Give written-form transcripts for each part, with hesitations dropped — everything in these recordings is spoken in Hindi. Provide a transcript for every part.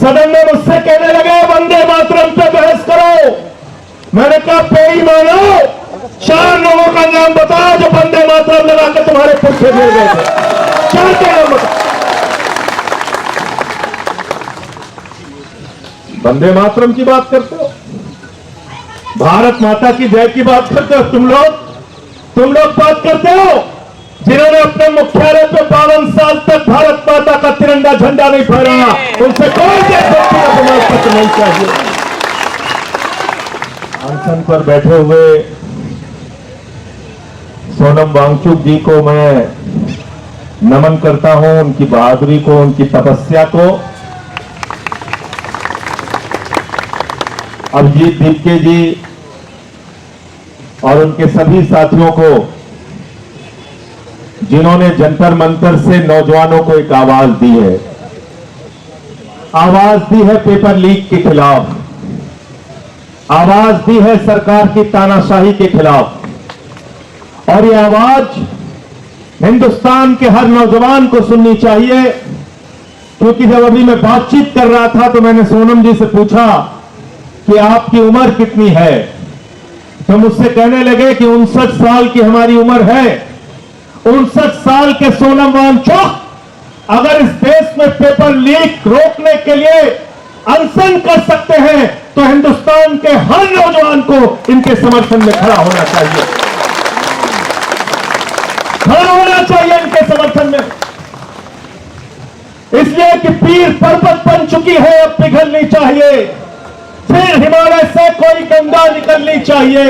सदन में मुझसे कहने लगे वंदे मातरम पे बहस करो। मैंने कहा बेईमानो, 4 लोगों का नाम बताओ जो वंदे मातरम लगाकर तुम्हारे पुरखे मिल गए थे। 4 के नाम बताओ। वंदे मातरम की बात करते हो, भारत माता की जय की बात करते हो। तुम लोग बात करते हो जिन्होंने अपने मुख्यालय पे 52 साल तक भारत माता का तिरंगा झंडा नहीं फहराया, उनसे कोई देशभक्ति का प्रमाण पत्र नहीं चाहिए। अनशन पर बैठे हुए सोनम वांगचुक जी को मैं नमन करता हूं, उनकी बहादुरी को, उनकी तपस्या को। अभिजीत दीपके जी और उनके सभी साथियों को जिन्होंने जंतर मंतर से नौजवानों को एक आवाज दी है, आवाज दी है पेपर लीक के खिलाफ, आवाज दी है सरकार की तानाशाही के खिलाफ। और ये आवाज हिंदुस्तान के हर नौजवान को सुननी चाहिए। क्योंकि जब अभी मैं बातचीत कर रहा था तो मैंने सोनम जी से पूछा कि आपकी उम्र कितनी है, तो मुझसे कहने लगे कि 59 साल की हमारी उम्र है। 59 साल के सोनम वांगचुक अगर इस देश में पेपर लीक रोकने के लिए अनशन कर सकते हैं तो हिंदुस्तान के हर नौजवान को इनके समर्थन में खड़ा होना चाहिए, खड़ा होना चाहिए इनके समर्थन में। इसलिए कि पीर पर्वत बन चुकी है, अब पिघलनी चाहिए। फिर हिमालय से कोई गंगा निकलनी चाहिए।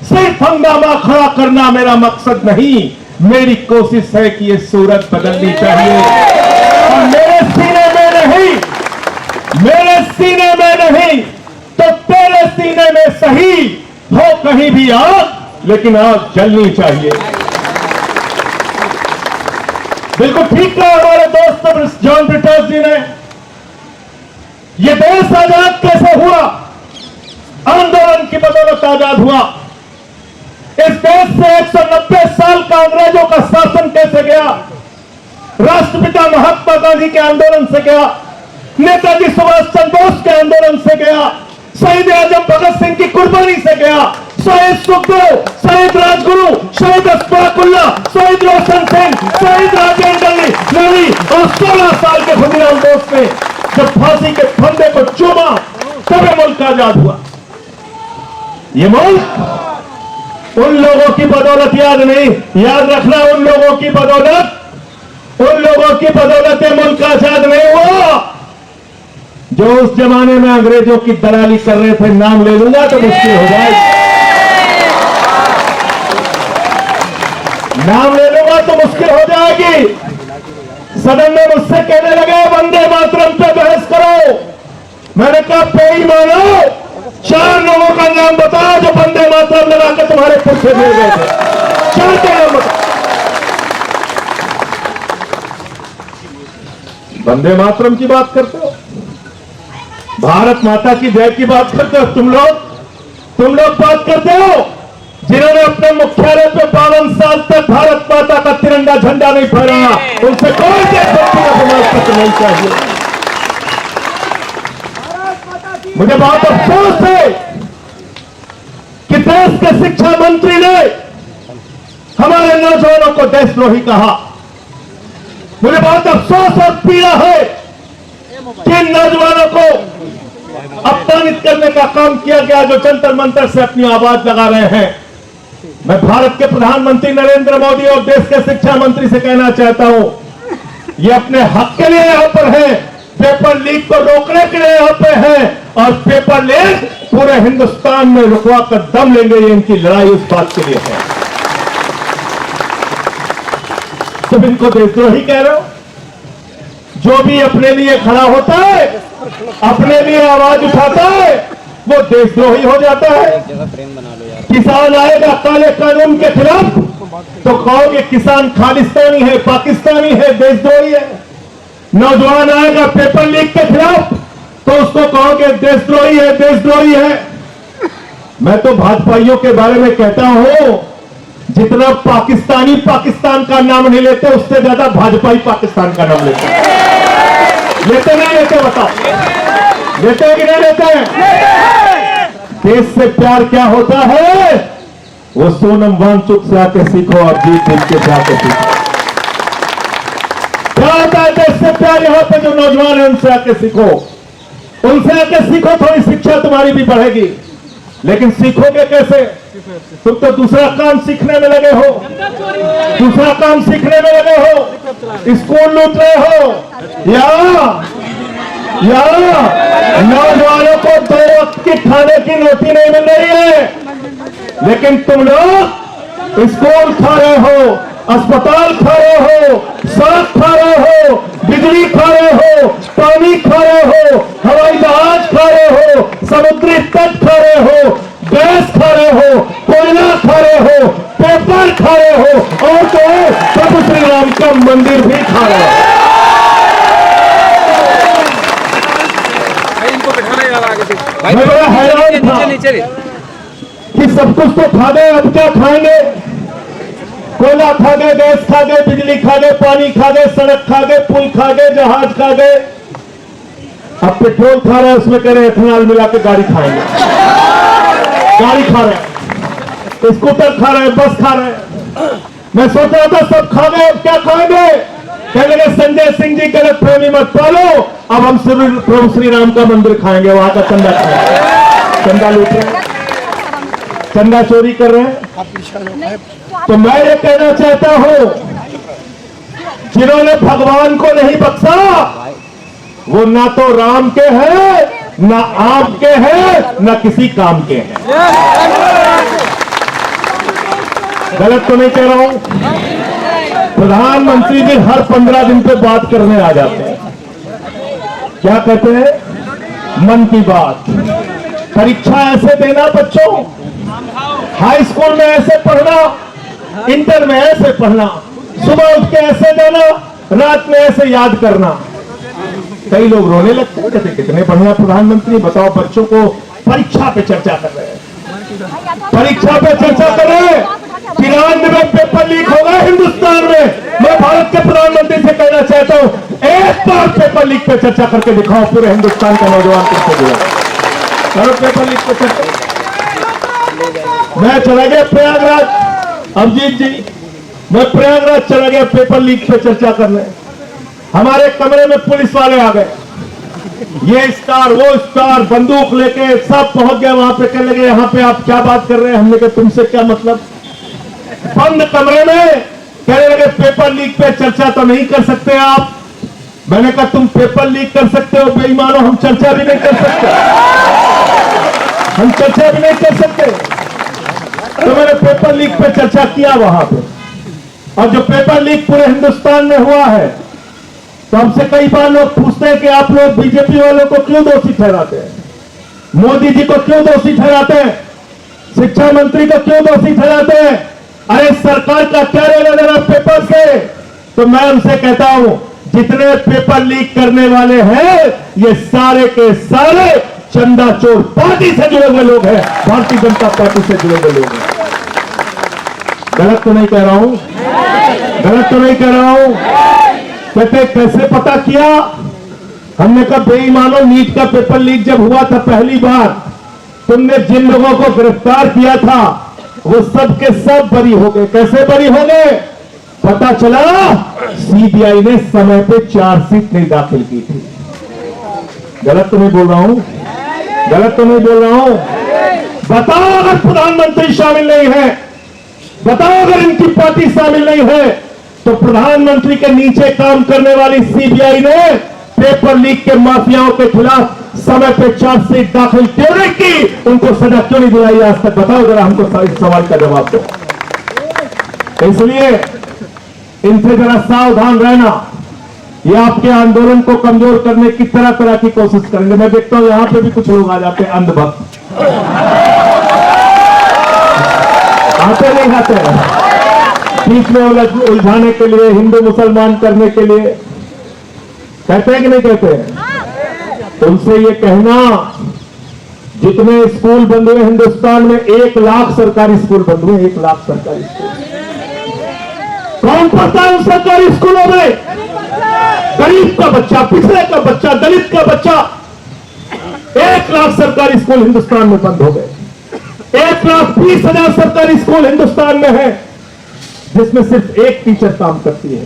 सिर्फ हंगामा खड़ा करना मेरा मकसद नहीं, मेरी कोशिश है कि ये सूरत बदलनी चाहिए। और मेरे सीने में नहीं तो तेरे सीने में सही हो कहीं भी आग, लेकिन आग जलनी चाहिए। बिल्कुल ठीक कहा हमारे दोस्त जॉन ब्रिटोस जी ने। ये देश आजाद कैसे हुआ? आंदोलन की बदौलत आजाद हुआ। इस देश से 190 साल का अंग्रेजों का शासन कैसे गया? राष्ट्रपिता महात्मा गांधी के आंदोलन से गया, नेताजी सुभाष चंद्र बोस के आंदोलन से गया, शहीद आजम भगत सिंह की कुर्बानी से गया, शहीद सुखदेव, शहीद राजगुरु, शहीद अशफाकुल्लाह, शहीद रोशन सिंह, शहीद राजेंद्र लाली और 16 साल के खुदीराम बोस ने जब फांसी के फंदे को चूमा तब मुल्क आजाद हुआ। ये मुल्क उन लोगों की बदौलत याद नहीं, याद रखना, उन लोगों की बदौलत ये मुल्क आजाद नहीं हुआ जो उस जमाने में अंग्रेजों की दलाली कर रहे थे। नाम ले लूंगा तो मुश्किल हो जाएगी, नाम ले लूंगा तो मुश्किल हो जाएगी। सदन में मुझसे कहने लगे वंदे मातरम पे बहस करो। मैंने कहा बेईमानो, 4 लोगों का नाम बताओ जो वंदे मातरम लगाकर तुम्हारे पुरखे मिल गए थे। 4 के नाम बताओ। वंदे मातरम की बात करते हो, भारत माता की जय की बात करते हो। तुम लोग बात करते हो जिन्होंने अपने मुख्यालय पे 52 साल तक भारत माता का तिरंगा झंडा नहीं फहराया, उनसे कोई देशभक्ति का प्रमाण पत्र नहीं चाहिए। मुझे बहुत अफसोस है कि देश के शिक्षा मंत्री ने हमारे नौजवानों को देशद्रोही कहा। मुझे बहुत अफसोस और पीड़ा है कि नौजवानों को अपमानित करने का काम किया गया जो जंतर मंतर से अपनी आवाज लगा रहे हैं। मैं भारत के प्रधानमंत्री नरेंद्र मोदी और देश के शिक्षा मंत्री से कहना चाहता हूं, ये अपने हक के लिए यहां पर है, पेपर लीक को रोकने के लिए यहां पे है, और पेपर लीक पूरे हिंदुस्तान में रुकवा कर दम लेंगे। ये इनकी लड़ाई उस बात के लिए है। तुम इनको देशद्रोही कह रहे हो? जो भी अपने लिए खड़ा होता है, अपने लिए आवाज उठाता है, वो देशद्रोही हो जाता है। किसान आएगा काले कानून के खिलाफ तो कहोगे किसान खालिस्तानी है, पाकिस्तानी है, देशद्रोही है। नौजवान आएगा पेपर लीक के खिलाफ तो उसको कहोगे देशद्रोही है, देशद्रोही है। मैं तो भाजपाइयों के बारे में कहता हूं, जितना पाकिस्तानी पाकिस्तान का नाम नहीं लेते, उससे ज्यादा भाजपाई पाकिस्तान का नाम लेते। नहीं लेते बताओ? देते हैं कि नहीं देते? देश से प्यार क्या होता है, वो सोनम वांगचुक से आके सीखो, और जीत जीत के जाके सीखो। क्या होता है देश से प्यार? यहां पे जो नौजवान है उनसे आके सीखो, उनसे आके सीखो, थोड़ी शिक्षा तुम्हारी भी बढ़ेगी। लेकिन सीखोगे कैसे? तुम तो दूसरा काम सीखने में लगे हो, दूसरा काम सीखने में लगे हो, स्कूल लूट रहे हो, या नौजवानों को 2 वक्त की खाने की रोटी नहीं मिल रही है, लेकिन तुम लोग स्कूल खा रहे हो, अस्पताल खा रहे हो, सड़क खा रहे हो, बिजली खा रहे हो, पानी खा रहे हो, हवाई जहाज खा रहे हो, समुद्री तट खा रहे हो, गैस खा रहे हो, कोयला खा रहे हो, पेपर खा रहे हो, और तो प्रभु श्री राम का मंदिर भी खा रहे हो। मैं बड़ा हैरान था कि सब कुछ तो खा गए, अब क्या खाएंगे? कोयला खा गए, गैस खा गए, बिजली खा गए, पानी खा गए, सड़क खा गए, पुल खा गए, जहाज खा गए, अब पेट्रोल खा रहे हैं, उसमें कह रहे इथेनॉल मिला के गाड़ी खाएंगे। गाड़ी खा रहे हैं, स्कूटर खा रहे हैं, बस खा रहे हैं। मैं सोच रहा था सब खा गए, अब क्या खाएंगे? कहने लगे संजय सिंह जी गलत फहमी मत पालो, अब हम प्रभु श्री राम का मंदिर खाएंगे, वहां का चंदा खाएंगे। चंदा लूट रहे हैं, चंदा चोरी कर रहे हैं। तो मैं ये कहना चाहता हूं, जिन्होंने भगवान को नहीं बख्शा वो ना तो राम के हैं, ना आपके हैं, ना किसी काम के हैं। गलत तो नहीं कह रहा हूं? प्रधानमंत्री जी हर 15 दिन पे बात करने आ जाते हैं। क्या कहते हैं? मन की बात। परीक्षा ऐसे देना बच्चों, हाई स्कूल में ऐसे पढ़ना, इंटर में ऐसे पढ़ना, सुबह उठ के ऐसे देना, रात में ऐसे याद करना। कई लोग रोने लगते हैं, कहते कितने बढ़िया प्रधानमंत्री, बताओ बच्चों को परीक्षा पे चर्चा कर रहे हैं, परीक्षा पे चर्चा कर रहे हैं। 93 पेपर लीक होगा हिंदुस्तान में। मैं भारत के प्रधानमंत्री से कहना चाहता हूं, एक बार पेपर लीक पे चर्चा करके दिखाओ, पूरे हिंदुस्तान का नौजवान किससे जुड़ा। करो पेपर लीक पे चर्चा। मैं चला गया प्रयागराज, अभिजीत जी, मैं प्रयागराज चला गया पेपर लीक पे चर्चा करने। हमारे कमरे में पुलिस वाले आ गए, ये स्टार वो स्टार बंदूक लेके सब पहुंच गए वहां पे। कहने लगे यहाँ पे आप क्या बात कर रहे हैं? हमने कहा तुमसे क्या मतलब? बंद कमरे में कहने लगे पेपर लीक पे चर्चा तो नहीं कर सकते आप। मैंने कहा तुम पेपर लीक कर सकते हो बेईमानो, हम चर्चा भी नहीं कर सकते, हम चर्चा भी नहीं कर सकते। तो मैंने पेपर लीक पे चर्चा किया वहां पे, और जो पेपर लीक पूरे हिंदुस्तान में हुआ है, तो हमसे कई बार लोग पूछते हैं कि आप लोग बीजेपी वालों को क्यों दोषी ठहराते हैं, मोदी जी को क्यों दोषी ठहराते हैं, शिक्षा मंत्री को क्यों दोषी ठहराते हैं? अरे सरकार का क्या लेना देना पेपर से? तो मैं उनसे कहता हूं, जितने पेपर लीक करने वाले हैं ये सारे के सारे चंदा चोर पार्टी से जुड़े हुए लोग हैं, भारतीय जनता पार्टी से जुड़े हुए लोग हैं। गलत तो नहीं कह रहा हूं? गलत तो नहीं कह रहा हूं? कहते कैसे पता किया? हमने कहा बेईमानों, नीट का पेपर लीक जब हुआ था पहली बार, तुमने जिन लोगों को गिरफ्तार किया था वो सब के सब बरी हो गए। कैसे बरी हो गए? पता चला सीबीआई ने समय पे चार्जशीट नहीं दाखिल की थी। गलत तो नहीं बोल रहा हूं? गलत तो नहीं बोल रहा हूं? बताओ अगर प्रधानमंत्री शामिल नहीं है, बताओ अगर इनकी पार्टी शामिल नहीं है, तो प्रधानमंत्री के नीचे काम करने वाली सीबीआई ने पेपर लीक के माफियाओं के खिलाफ समय पे चार्जशीट दाखिल क्यों नहीं की? उनको सजा क्यों नहीं दिलाई आज तक? बताओ जरा हमको इस सवाल का जवाब दो। इसलिए इनसे जरा सावधान रहना, ये आपके आंदोलन को कमजोर करने की तरह तरह की कोशिश करेंगे। मैं देखता हूं यहां पे भी कुछ लोग आ जाते हैं अंधभक्त, आते नहीं आते बीच में उलझाने के लिए, हिंदू मुसलमान करने के लिए। कहते हैं कि नहीं कहते? तुमसे ये कहना, जितने स्कूल बंद हुए हिंदुस्तान में, 1 लाख सरकारी स्कूल बंद हुए, 1 लाख सरकारी स्कूल। कौन पढ़ता है उन सरकारी स्कूलों में? गरीब का बच्चा, पिछड़े का बच्चा, दलित का बच्चा, 1 लाख सरकारी स्कूल हिंदुस्तान में बंद हो गए। 1,20,000 सरकारी स्कूल हिंदुस्तान में है जिसमें सिर्फ एक टीचर काम करती है।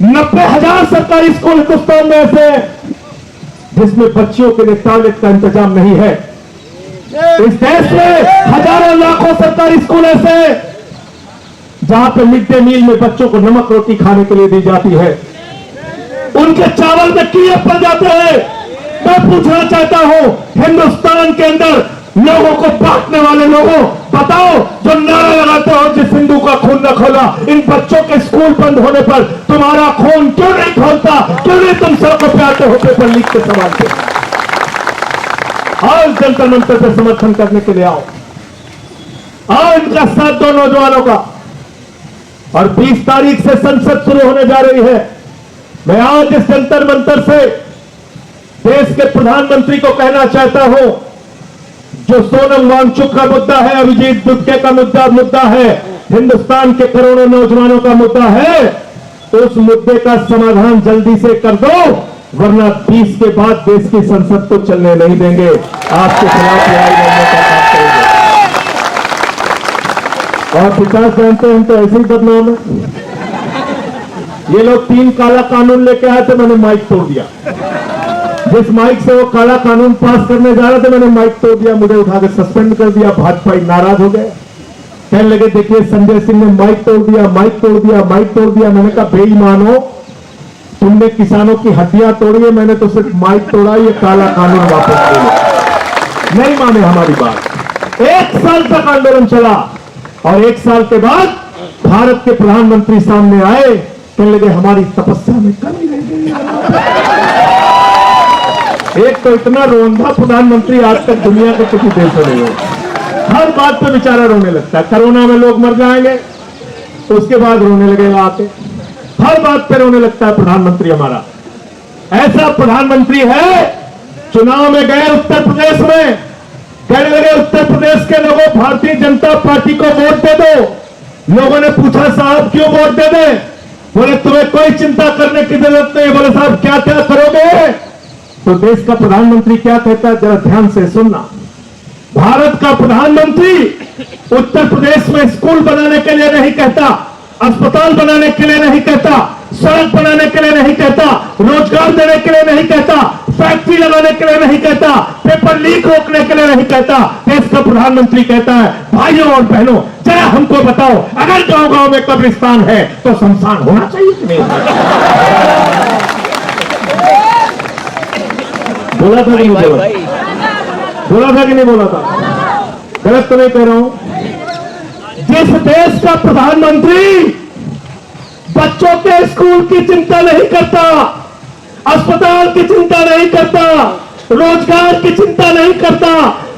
90,000 सरकारी स्कूल हिंदुस्तान में ऐसे हैं जिसमें बच्चियों के लिए टॉयलेट का इंतजाम नहीं है। इस देश में हजारों लाखों सरकारी स्कूल ऐसे हैं जहां पर मिड डे मील में बच्चों को नमक रोटी खाने के लिए दी जाती है, उनके चावल में कीड़े पड़ जाते हैं। मैं पूछना चाहता हूं, हिंदुस्तान के अंदर लोगों को बांटने वाले लोगों, बताओ, जो नारा लगाते हो जिस हिंदू का खून न खोला, इन बच्चों के स्कूल बंद होने पर तुम्हारा खून क्यों नहीं खोलता? क्यों नहीं तुम सड़कों पे आते हो पेपर लीक के सवाल पे? आओ जंतर मंतर पे समर्थन करने के लिए आओ इनका साथ दो नौजवानों का। और 20 तारीख से संसद शुरू होने जा रही है। मैं आज इस जंतर मंतर से देश के प्रधानमंत्री को कहना चाहता हूं, जो सोनम वांगचुक का मुद्दा है, अभिजीत गुप्ते का मुद्दा है, हिंदुस्तान के करोड़ों नौजवानों का मुद्दा है, तो उस मुद्दे का समाधान जल्दी से कर दो, वरना 20 के बाद देश की संसद को चलने नहीं देंगे। आपके खिलाफ लड़ाई लड़ने का काम करेंगे। और 50 जानते हैं तो ऐसे ही बदनाम है। ये लोग 3 काला कानून लेके आए थे, मैंने माइक तोड़ दिया। जिस माइक से वो काला कानून पास करने जा रहे थे, मैंने माइक तोड़ दिया, मुझे उठा के सस्पेंड कर दिया। भाजपा नाराज हो गए, कहने लगे देखिए संजय सिंह ने माइक तोड़ दिया, माइक तोड़ दिया, माइक तोड़ दिया। मैंने कहा बेईमानो, तुमने किसानों की हड्डियां तोड़ी है, मैंने तो सिर्फ माइक तोड़ा, ये काला कानून वापस ले लो। नहीं माने हमारी बात। 1 साल तक आंदोलन चला और 1 साल के बाद भारत के प्रधानमंत्री सामने आए, कहने लगे हमारी तपस्या में कमी रह गई। एक तो इतना रोंधा प्रधानमंत्री आज तक दुनिया के किसी देश में नहीं हो। हर बात पे बेचारा रोने लगता है। कोरोना में लोग मर जाएंगे तो उसके बाद रोने लगेगा आके। हर बात पे रोने लगता है प्रधानमंत्री हमारा। ऐसा प्रधानमंत्री है, चुनाव में गए उत्तर प्रदेश में, कहने लगे उत्तर प्रदेश के लोगों भारतीय जनता पार्टी को वोट दे दो। लोगों ने पूछा साहब क्यों वोट दे दे? बोले तुम्हें कोई चिंता करने की जरूरत नहीं। बोले साहब क्या क्या करोगे? तो देश का प्रधानमंत्री क्या कहता है, जरा ध्यान से सुनना। भारत का प्रधानमंत्री उत्तर प्रदेश में स्कूल बनाने के लिए नहीं कहता, अस्पताल बनाने के लिए नहीं कहता, सड़क बनाने के लिए नहीं कहता, रोजगार देने के लिए नहीं कहता, फैक्ट्री लगाने के लिए नहीं कहता, पेपर लीक रोकने के लिए नहीं कहता। देश का प्रधानमंत्री कहता है भाइयों और बहनों, जरा हमको बताओ, अगर गांव गांव में कब्रिस्तान है तो शमशान होना चाहिए कि नहीं? बोला था कि नहीं बोला? बोला था कि नहीं बोला था? गलत तो नहीं कह रहा हूं। जिस देश का प्रधानमंत्री बच्चों के स्कूल की चिंता नहीं करता, अस्पताल की चिंता नहीं करता, रोजगार की चिंता नहीं करता,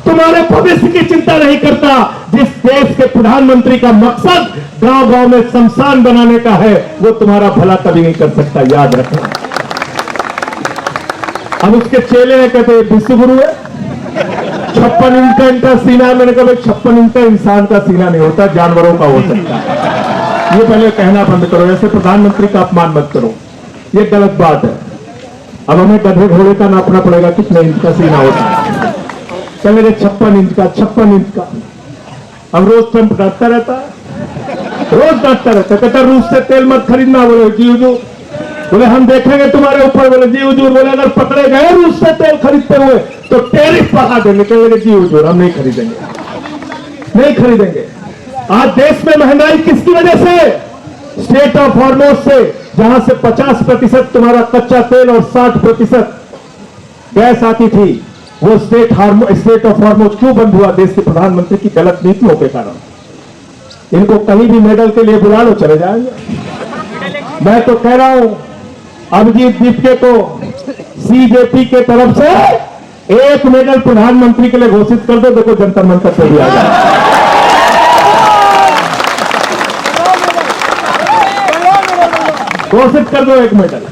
तुम्हारे भविष्य की चिंता नहीं करता, जिस देश के प्रधानमंत्री का मकसद गांव गांव में शमशान बनाने का है, वो तुम्हारा भला कभी नहीं कर सकता, याद रखना। अब उसके चेले ने कहते विश्व गुरु है, 56 इंच का इनका सीना है। मैंने कहा 56 इंच का इंसान का सीना नहीं होता, जानवरों का हो सकता है। ये पहले कहना बंद करो, ऐसे प्रधानमंत्री का अपमान मत करो, ये गलत बात है। अब हमें गधे घोड़े का नापना पड़ेगा कितने इंच का सीना होता है। पहले 56 इंच का, 56 इंच का। अब रोज ट्रंप डांटता रहता है, रोज डांटता रहता है, कहता रूस से तेल मत खरीदना। बोले जी हुजूर, बोले हम देखेंगे तुम्हारे ऊपर। बोले जी हुजूर, बोले अगर पकड़े गए रूस से तेल खरीदते हुए तो टैरिफ बढ़ा देंगे। कहने जी हुजूर हम नहीं खरीदेंगे, नहीं खरीदेंगे। आज देश में महंगाई किसकी वजह से? स्टेट ऑफ हॉर्मोज से, जहां से 50% तुम्हारा कच्चा तेल और 60% गैस आती थी, वो स्टेट ऑफ हॉर्मोज क्यों बंद हुआ? देश के प्रधानमंत्री की गलत नीतियों के कारण। इनको कहीं भी मेडल के लिए बुला लो, चले जाएंगे। मैं तो कह रहा हूं अभिजीत दीपके को सीजेपी के तरफ से 1 मेडल प्रधानमंत्री के लिए घोषित कर दो, देखो जंतर मंतर से भी आ जाए। घोषित कर दो 1 मेडल,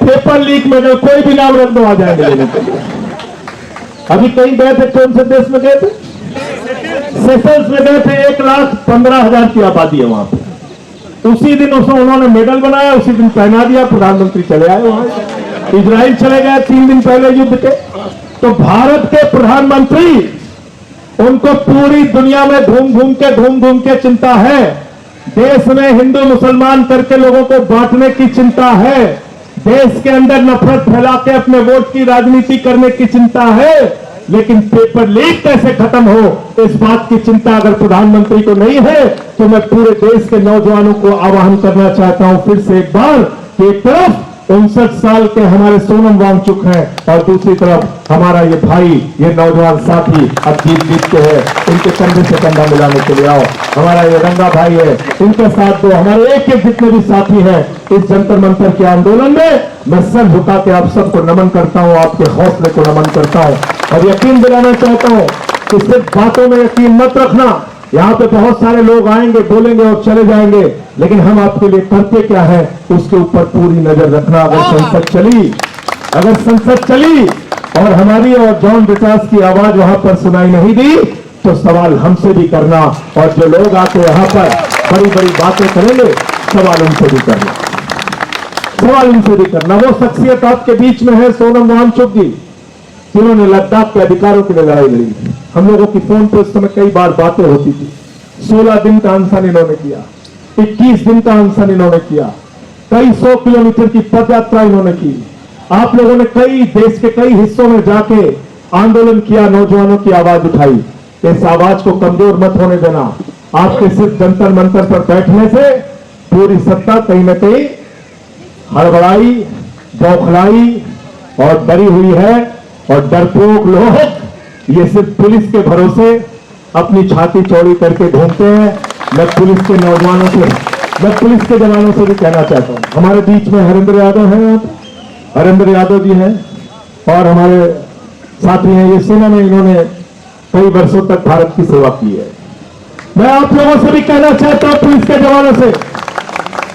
पेपर लीक मेडल, कोई भी नाम रख दो, आ जाएंगे लेने के लिए। अभी कहीं गए थे, कौन से देश में गए थे? सेशल्स में गए थे। 1,15,000 की आबादी है वहां पे। उसी दिन उन्होंने मेडल बनाया, उसी दिन पहना दिया, प्रधानमंत्री चले आए वहां। इजराइल चले गए 3 दिन पहले युद्ध के, तो भारत के प्रधानमंत्री, उनको पूरी दुनिया में घूम घूम के चिंता है। देश में हिंदू मुसलमान करके लोगों को बांटने की चिंता है। देश के अंदर नफरत फैला के अपने वोट की राजनीति करने की चिंता है। लेकिन पेपर लीक कैसे खत्म हो, इस बात की चिंता अगर प्रधानमंत्री को नहीं है, तो मैं पूरे देश के नौजवानों को आह्वान करना चाहता हूं फिर से एक बार कि एक तरफ 59 साल के हमारे सोनम वांगचुक हैं और दूसरी तरफ हमारा ये भाई, ये नौजवान साथी अब जीत के है, इनके कंधे से कंधा मिलाने के लिए आओ। हमारा ये रंगा भाई है, इनके साथ दो। हमारे एक एक जितने भी साथी हैं इस जंतर मंतर के आंदोलन में, मैं सर झुका के आप सबको नमन करता हूं, आपके हौसले को नमन करता हूं और यकीन दिलाना चाहता हूं कि सिर्फ बातों में यकीन मत रखना। यहां पे बहुत सारे लोग आएंगे, बोलेंगे और चले जाएंगे, लेकिन हम आपके लिए करते क्या है उसके ऊपर पूरी नजर रखना। अगर संसद चली और हमारी और जॉन ब्रिटास की आवाज वहां पर सुनाई नहीं दी, तो सवाल हमसे भी करना, और जो लोग आके यहां पर बड़ी बड़ी बातें करेंगे सवाल उनसे भी करना, सवाल उनसे भी करना। वो शख्सियत आपके बीच में है सोनम वांगचुक जी, जिन्होंने लद्दाख के अधिकारों के लिए लड़ाई लड़ी। हम लोगों की फोन पर उस समय कई बार बातें होती थी। 16 दिन का अनशन इन्होंने किया, 21 दिन का अनशन इन्होंने किया, कई 100 किलोमीटर की पद यात्रा इन्होंने की। आप लोगों ने कई देश के कई हिस्सों में जाके आंदोलन किया, नौजवानों की आवाज उठाई। इस आवाज को कमजोर मत होने देना। आपके सिर्फ जंतर मंतर पर बैठने से पूरी सत्ता कहीं न कहीं हड़बड़ाई, बौखलाई और डरी हुई है, और डरपोक लोग ये सिर्फ पुलिस के भरोसे अपनी छाती चौड़ी करके घूमते हैं। मैं पुलिस के नौजवानों से, मैं पुलिस के जवानों से भी कहना चाहता हूं। हमारे बीच में हरेंद्र यादव हैं, हरेंद्र यादव जी हैं और हमारे साथी हैं। ये सेना में इन्होंने कई वर्षों तक भारत की सेवा की है। मैं आप लोगों से भी कहना चाहता हूं, पुलिस के जवानों से,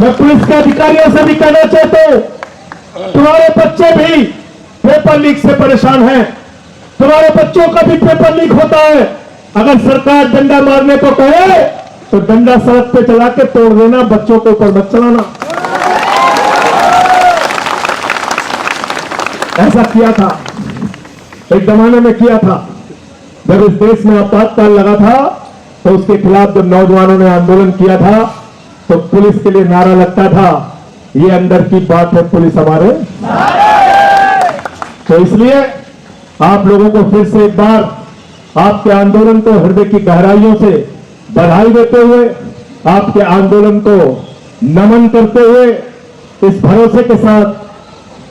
मैं पुलिस के अधिकारियों से भी कहना चाहता हूं, तुम्हारे बच्चे भी पेपर लीक से परेशान हैं, तुम्हारे बच्चों का भी पेपर लीक होता है। अगर सरकार डंडा मारने को कहे तो डंडा सड़क पे चला के तोड़ देना, बच्चों के ऊपर मत चलाना। ऐसा किया था, एक जमाने में किया था, जब इस देश में आपातकाल लगा था तो उसके खिलाफ जब नौजवानों ने आंदोलन किया था तो पुलिस के लिए नारा लगता था, ये अंदर की बात है, पुलिस हमारे। तो इसलिए आप लोगों को फिर से एक बार आपके आंदोलन को हृदय की गहराइयों से बधाई देते हुए, आपके आंदोलन को नमन करते हुए, इस भरोसे के साथ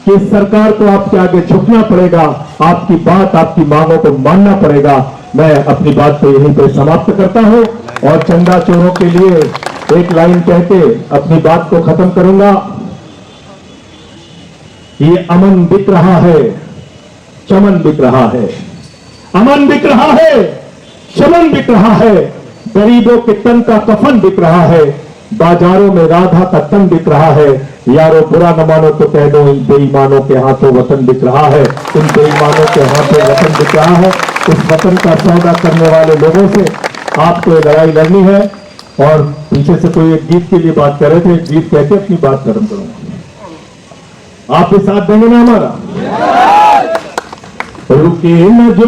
कि सरकार को आपके आगे झुकना पड़ेगा, आपकी बात, आपकी मांगों को मानना पड़ेगा, मैं अपनी बात को यहीं पर समाप्त करता हूं और चंदा चोरों के लिए एक लाइन कहते अपनी बात को खत्म करूंगा। ये अमन बिक रहा है, चमन बिक रहा है, अमन बिक रहा है, चमन बिक रहा है, गरीबों के तन का कफन बिक रहा है, बाजारों में राधा का तन बिक रहा है। यारो बुरा न मानो तो कह दो, इन बेईमानों के हाथों वतन बिक रहा है, इन बेईमानों के हाथों वतन बिक रहा है। इस वतन का सौदा करने वाले लोगों से आपको लड़ाई लड़नी है। और पीछे से कोई एक गीत के लिए बात कर रहे थे, एक गीत कहते अपनी बात खत्म करूंगा। आप भी साथ देंगे ना हमारा? रुके न जो,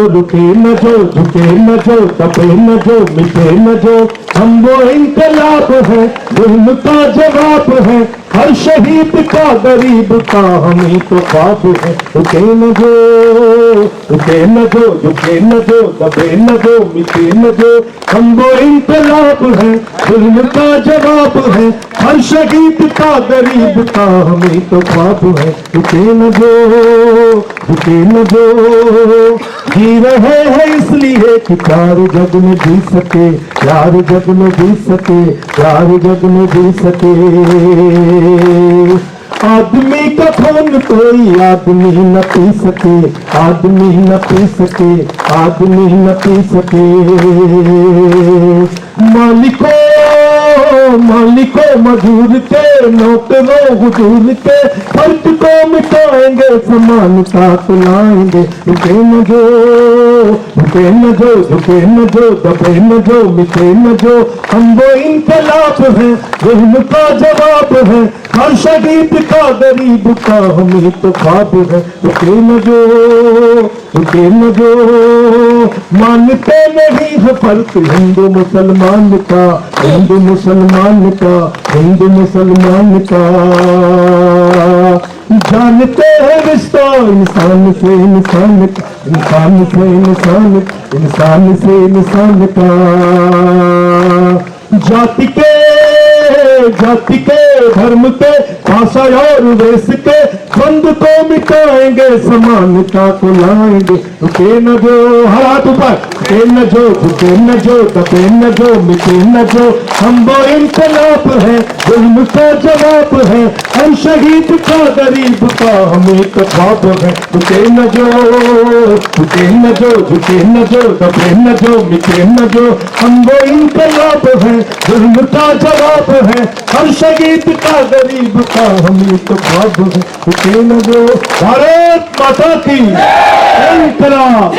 रुके न जो, झुके न जो, दबे न जो, मिटे न जो, हम वो इनकलाब है, जुल्म का जवाब है, हर शहीद का गरीब का हमें तो ख्वाब है। रुके न जो, रुके न जो, झुके न जो, दबे न जो, मिटे न जो, हम वो इनकलाब है, जुल्म का जवाब है, हर शहीद का गरीब का हमें तो ख्वाब है। रुके न जो, रुके न जो, जी रहे हैं इसलिए कि प्यार जग में जी सके, प्यार जग में जी सके, प्यार जग में जी सके। आदमी का खून कोई आदमी न पी सके, आदमी न पी सके, आदमी न पी सके। मालिकों मालिकों मजदूर के, नौकरों हुजूर के, फर्क को मिटाएंगे, समानता को लाएंगे। रुके न जो, रुके न जो, झुके न जो, दबे न जो, मिटे न जो, हम वो इनकलाब हैं जो इनका जवाब है। हर शहीद का गरीब का हमें तो ख्वाब है। रुके न जो, रुके न जो, मानते नहीं है फर्क हिंदू मुसलमान का, हिंदू मुसलमान का, हिंदू मुसलमान का। जानते हैं रिश्ता इंसान से इंसान का, इंसान से इंसान, इंसान से इंसान का। जाति के धर्म के, भाषा और देश के द्वंद को मिटाएंगे, समानता को लाएंगे। रुके न जो, हर हाथ ऊपर, रुके न जो, झुके न जो, दबे न जो, मिटे न जो, हम वो इनकलाब है जुल्म का जवाब है। हम शहीद का गरीब का हमें तो ख्वाब है। रुके न जो, रुके न जो, झुके न जो, दबे न जो, मिटे न जो, हम वो इनकलाब है जुल्म का जवाब है। हर शहीद का गरीब का हमें तो ख्वाब है। रुके न जो। भारत माता की इनकलाब,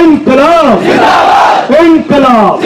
इनकलाब, इनकलाब।